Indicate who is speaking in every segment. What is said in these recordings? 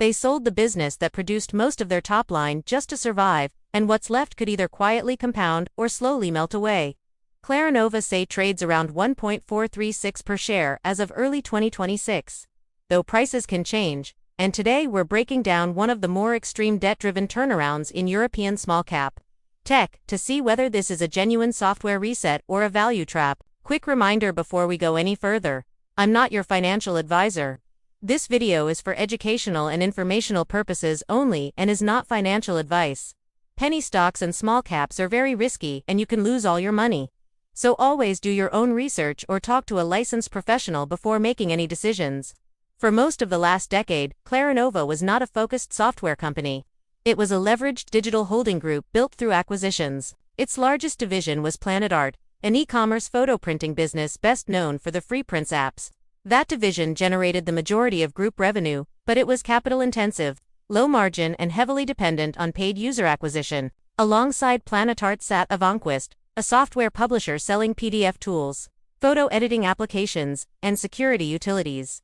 Speaker 1: They sold the business that produced most of their top line just to survive, and what's left could either quietly compound or slowly melt away. Claranova SA trades around 1.436 per share as of early 2026. Though prices can change, and today we're breaking down one of the more extreme debt-driven turnarounds in European small-cap tech to see whether this is a genuine software reset or a value trap. Quick reminder before we go any further, I'm not your financial advisor. This video is for educational and informational purposes only and is not financial advice. Penny stocks and small caps are very risky and you can lose all your money. So always do your own research or talk to a licensed professional before making any decisions. For most of the last decade, Claranova was not a focused software company. It was a leveraged digital holding group built through acquisitions. Its largest division was PlanetArt, an e-commerce photo printing business best known for the free prints apps. That division generated the majority of group revenue, but it was capital-intensive, low-margin and heavily dependent on paid user acquisition. Alongside PlanetArt sat Avonquist, a software publisher selling PDF tools, photo editing applications, and security utilities.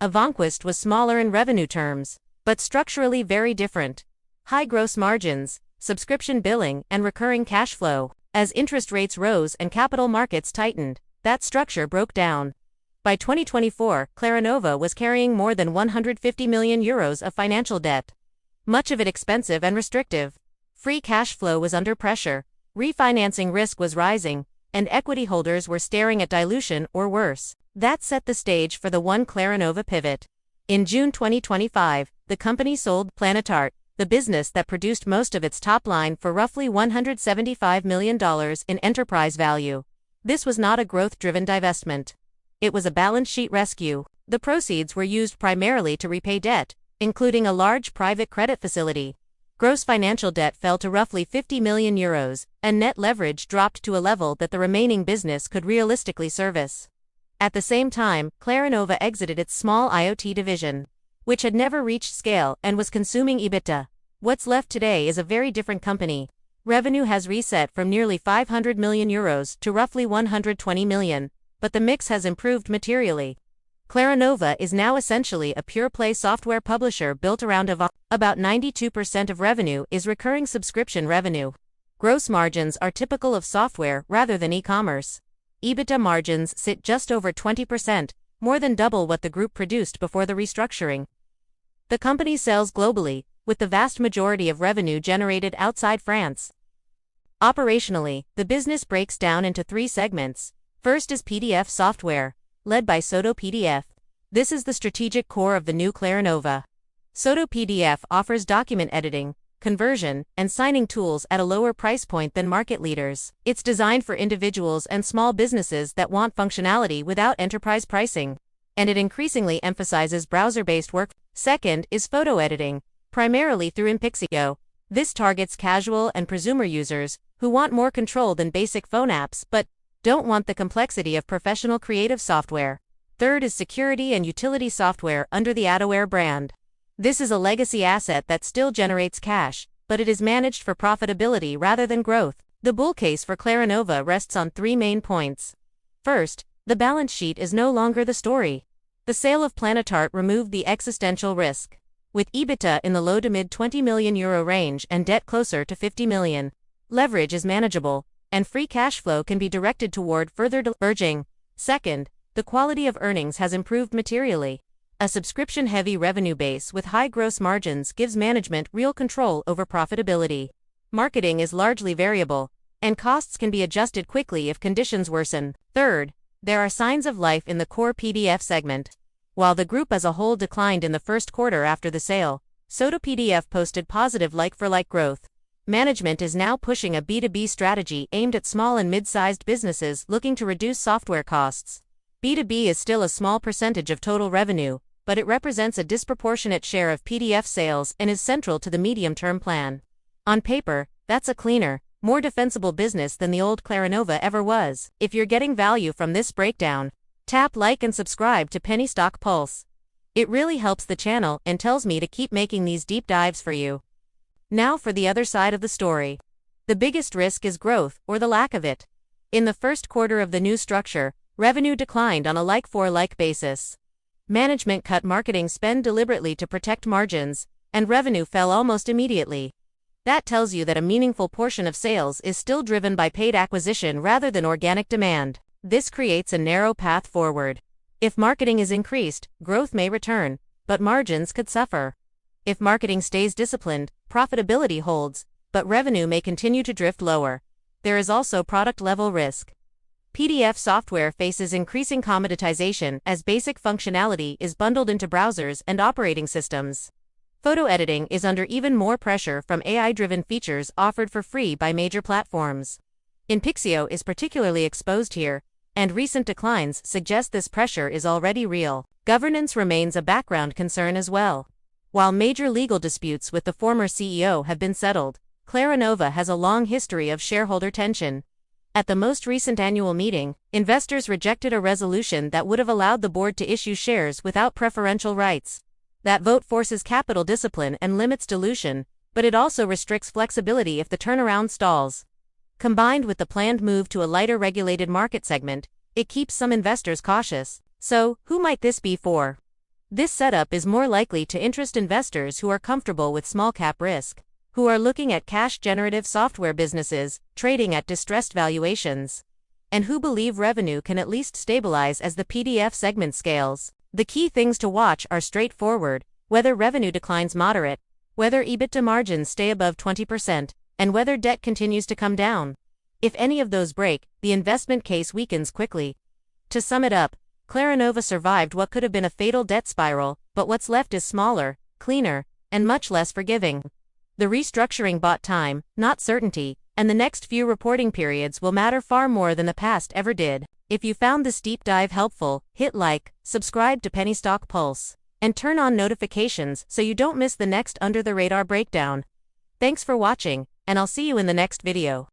Speaker 1: Avonquist was smaller in revenue terms, but structurally very different. High gross margins, subscription billing, and recurring cash flow. As interest rates rose and capital markets tightened, that structure broke down. By 2024, Claranova was carrying more than 150 million euros of financial debt. Much of it expensive and restrictive. Free cash flow was under pressure, refinancing risk was rising, and equity holders were staring at dilution or worse. That set the stage for the One Claranova pivot. In June 2025, the company sold PlanetArt, the business that produced most of its top line, for roughly $175 million in enterprise value. This was not a growth-driven divestment. It was a balance sheet rescue. The proceeds were used primarily to repay debt, including a large private credit facility. Gross financial debt fell to roughly 50 million euros, and net leverage dropped to a level that the remaining business could realistically service. At the same time, Claranova exited its small IoT division, which had never reached scale and was consuming EBITDA. What's left today is a very different company. Revenue has reset from nearly 500 million euros to roughly 120 million, but the mix has improved materially. Claranova is now essentially a pure-play software publisher built around about 92% of revenue is recurring subscription revenue. Gross margins are typical of software rather than e-commerce. EBITDA margins sit just over 20%, more than double what the group produced before the restructuring. The company sells globally, with the vast majority of revenue generated outside France. Operationally, the business breaks down into three segments. First is PDF software, led by SodaPDF. This is the strategic core of the new Claranova. SodaPDF offers document editing, conversion, and signing tools at a lower price point than market leaders. It's designed for individuals and small businesses that want functionality without enterprise pricing. And it increasingly emphasizes browser-based work. Second is photo editing, primarily through InPixio. This targets casual and prosumer users who want more control than basic phone apps but don't want the complexity of professional creative software. Third is security and utility software under the Adaware brand. This is a legacy asset that still generates cash, but it is managed for profitability rather than growth. The bull case for Claranova rests on three main points. First, the balance sheet is no longer the story. The sale of PlanetArt removed the existential risk. With EBITDA in the low to mid 20 million euro range and debt closer to 50 million, leverage is manageable, and free cash flow can be directed toward further deleveraging. Second, the quality of earnings has improved materially. A subscription-heavy revenue base with high gross margins gives management real control over profitability. Marketing is largely variable, and costs can be adjusted quickly if conditions worsen. Third, there are signs of life in the core PDF segment. While the group as a whole declined in the first quarter after the sale, SodaPDF posted positive like-for-like growth. Management is now pushing a B2B strategy aimed at small and mid-sized businesses looking to reduce software costs. B2B is still a small percentage of total revenue, but it represents a disproportionate share of PDF sales and is central to the medium-term plan. On paper, that's a cleaner, more defensible business than the old Claranova ever was. If you're getting value from this breakdown, tap like and subscribe to Penny Stock Pulse. It really helps the channel and tells me to keep making these deep dives for you. Now for the other side of the story. The biggest risk is growth, or the lack of it. In the first quarter of the new structure, revenue declined on a like-for-like basis. Management cut marketing spend deliberately to protect margins, and revenue fell almost immediately. That tells you that a meaningful portion of sales is still driven by paid acquisition rather than organic demand. This creates a narrow path forward. If marketing is increased, growth may return, but margins could suffer. If marketing stays disciplined, profitability holds, but revenue may continue to drift lower. There is also product-level risk. PDF software faces increasing commoditization as basic functionality is bundled into browsers and operating systems. Photo editing is under even more pressure from AI-driven features offered for free by major platforms. InPixio is particularly exposed here, and recent declines suggest this pressure is already real. Governance remains a background concern as well. While major legal disputes with the former CEO have been settled, Claranova has a long history of shareholder tension. At the most recent annual meeting, investors rejected a resolution that would have allowed the board to issue shares without preferential rights. That vote forces capital discipline and limits dilution, but it also restricts flexibility if the turnaround stalls. Combined with the planned move to a lighter regulated market segment, it keeps some investors cautious. So, who might this be for? This setup is more likely to interest investors who are comfortable with small-cap risk, who are looking at cash-generative software businesses, trading at distressed valuations, and who believe revenue can at least stabilize as the PDF segment scales. The key things to watch are straightforward: whether revenue declines moderate, whether EBITDA margins stay above 20%, and whether debt continues to come down. If any of those break, the investment case weakens quickly. To sum it up, Claranova survived what could have been a fatal debt spiral, but what's left is smaller, cleaner, and much less forgiving. The restructuring bought time, not certainty, and the next few reporting periods will matter far more than the past ever did. If you found this deep dive helpful, hit like, subscribe to Penny Stock Pulse, and turn on notifications so you don't miss the next under-the-radar breakdown. Thanks for watching, and I'll see you in the next video.